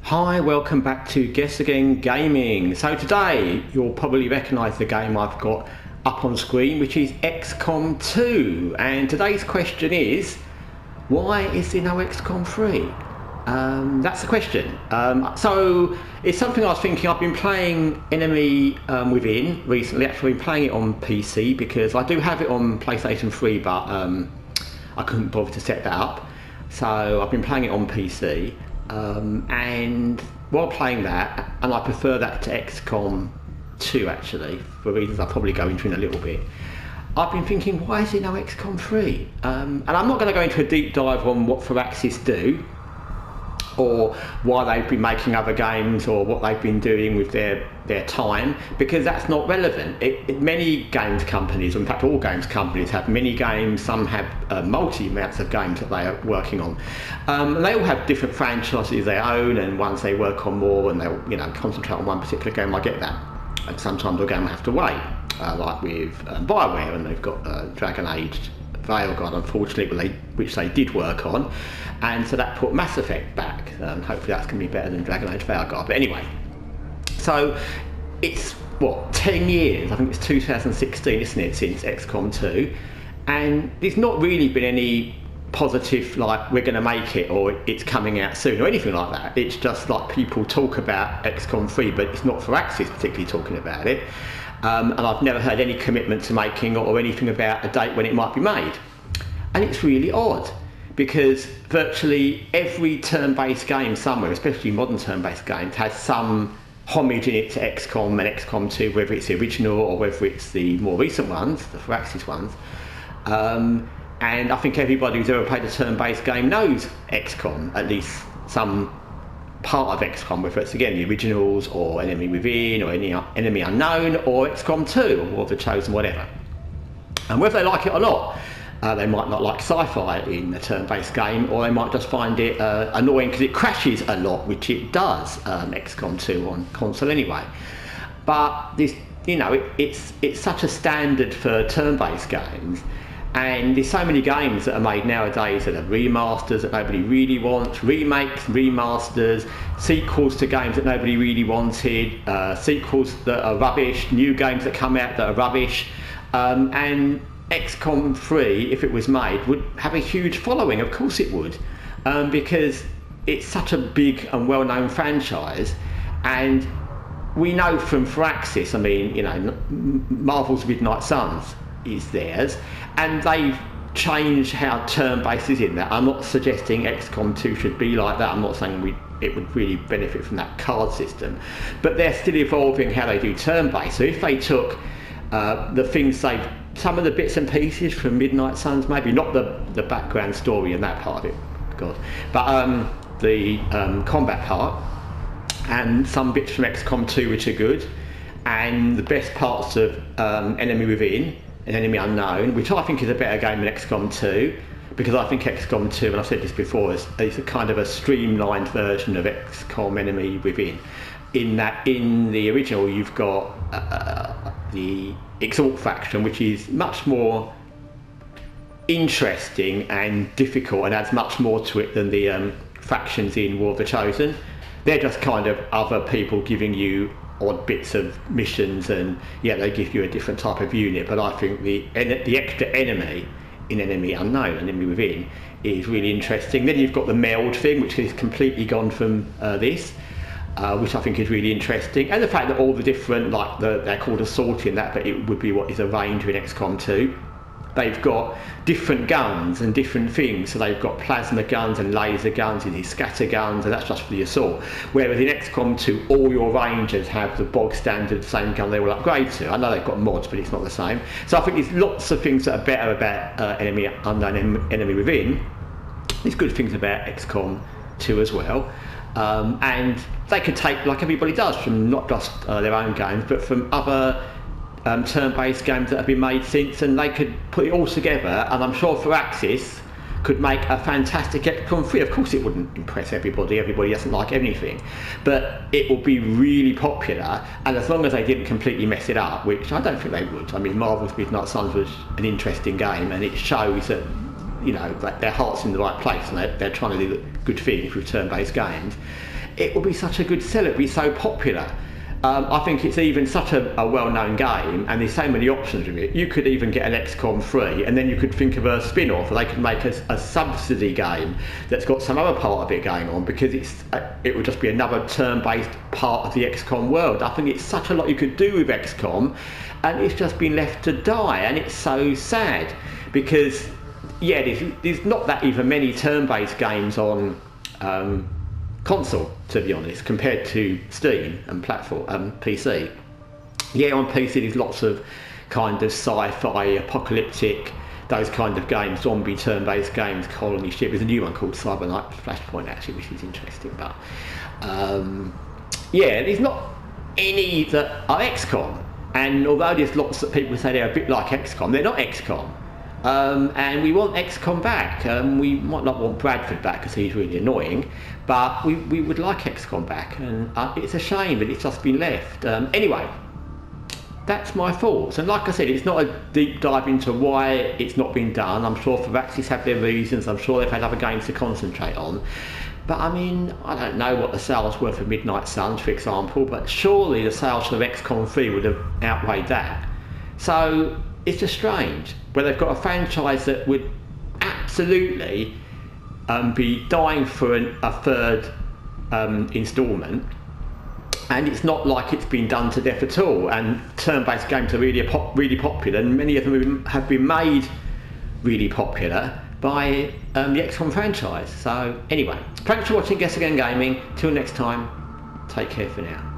Hi, welcome back to Guessagaingaming. So today you'll probably recognise the game I've got up on screen, which is XCOM 2. And today's question is, why is there no XCOM 3? That's the question. So it's something I was thinking. I've been playing Enemy Within recently. Actually been playing it on PC because I do have it on PlayStation 3, but I couldn't bother to set that up. So I've been playing it on PC. And while playing that, and I prefer that to XCOM 2 actually, for reasons I'll probably go into in a little bit, I've been thinking, why is there no XCOM 3? And I'm not going to go into a deep dive on what Firaxis do, or why they've been making other games, or what they've been doing with their time, because that's not relevant. Many games companies, or in fact all games companies, have many games. Some have multi amounts of games that they are working on. And they all have different franchises they own, and ones they work on more, and they'll concentrate on one particular game. I get that. And sometimes a game will have to wait, like with BioWare, and they've got Dragon Age Veilguard, unfortunately, which they did work on, and so that put Mass Effect back. Hopefully that's going to be better than Dragon Age Veilguard. But anyway, so it's 10 years, I think it's 2016, isn't it, since XCOM 2, and there's not really been any positive, like, we're going to make it, or it's coming out soon, or anything like that. It's just like people talk about XCOM 3, but it's not Firaxis particularly talking about it. And I've never heard any commitment to making or anything about a date when it might be made. And it's really odd, because virtually every turn-based game somewhere, especially modern turn-based games, has some homage in it to XCOM and XCOM 2, whether it's the original or whether it's the more recent ones, the Firaxis ones. And I think everybody who's ever played a turn-based game knows XCOM, at least some part of XCOM, whether it's again the originals or Enemy Within or any Enemy Unknown or XCOM 2 or War of the Chosen, whatever. And whether they like it or not, they might not like Sci-Fi in a turn-based game, or they might just find it annoying because it crashes a lot, which it does, XCOM 2 on console anyway. But this, it's such a standard for turn-based games. And there's so many games that are made nowadays that are remasters that nobody really wants, remakes, remasters, sequels to games that nobody really wanted, sequels that are rubbish, new games that come out that are rubbish. And XCOM 3, if it was made, would have a huge following. Of course it would, because it's such a big and well-known franchise. And we know from Firaxis, Marvel's Midnight Suns is theirs, and they've changed how turn-based is in that. I'm not suggesting XCOM 2 should be like that. I'm not saying it would really benefit from that card system, but they're still evolving how they do turn-based. So if they took some of the bits and pieces from Midnight Suns, maybe not the background story and that part of it, God, but the combat part, and some bits from XCOM 2 which are good, and the best parts of Enemy Within and Enemy Unknown, which I think is a better game than XCOM 2, because I think XCOM 2, and I've said this before, is a kind of a streamlined version of XCOM Enemy Within, in that in the original you've got the Exalt faction, which is much more interesting and difficult and adds much more to it than the factions in War of the Chosen. They're just kind of other people giving you odd bits of missions, and they give you a different type of unit. But I think the extra enemy in Enemy Unknown and Enemy Within is really interesting. Then you've got the meld thing, which is completely gone from this, which I think is really interesting, and the fact that all the different, they're called assault in that, but it would be what is a ranger in XCOM 2. They've got different guns and different things, so they've got plasma guns and laser guns and these scatter guns, and that's just for the assault. Whereas in XCOM 2, all your rangers have the bog standard same gun they will upgrade to. I know they've got mods, but it's not the same. So I think there's lots of things that are better about Enemy Unknown, Enemy Within. There's good things about XCOM 2 as well. And they could take, like everybody does, from not just their own games, but from other turn-based games that have been made since, and they could put it all together, and I'm sure Firaxis could make a fantastic XCOM 3. Of course it wouldn't impress everybody doesn't like anything, but it will be really popular, and as long as they didn't completely mess it up, which I don't think they would. Marvel's Midnight Suns was an interesting game, and it shows that that their heart's in the right place, and they're trying to do good things with turn-based games. it would be such a good seller, it'd be so popular. I think it's even such a well-known game, and there's so many options with it. You could even get an XCOM free, and then you could think of a spin-off, or they could make a subsidy game that's got some other part of it going on, because it would just be another turn-based part of the XCOM world. I think it's such a lot you could do with XCOM, and it's just been left to die, and it's so sad, because yeah, there's not that even many turn-based games on console, to be honest, compared to Steam and platform PC. Yeah, on PC there's lots of kind of sci-fi, apocalyptic, those kind of games, zombie turn-based games, colony ship. There's a new one called Cyberknight Flashpoint actually, which is interesting, but yeah, there's not any that are XCOM, and although there's lots of people say they're a bit like XCOM, they're not XCOM. And we want XCOM back. We might not want Bradford back because he's really annoying, but we would like XCOM back, and it's a shame that it's just been left. Anyway, that's my thoughts, and like I said, it's not a deep dive into why it's not been done. I'm sure Firaxis have their reasons, I'm sure they've had other games to concentrate on, but I mean, I don't know what the sales were for Midnight Suns, for example, but surely the sales for XCOM 3 would have outweighed that. So it's just strange where they've got a franchise that would absolutely be dying for a third instalment, and it's not like it's been done to death at all, and turn-based games are really popular, and many of them have been made really popular by the XCOM franchise. So anyway, thanks for watching Guessagaingaming. Till next time, take care for now.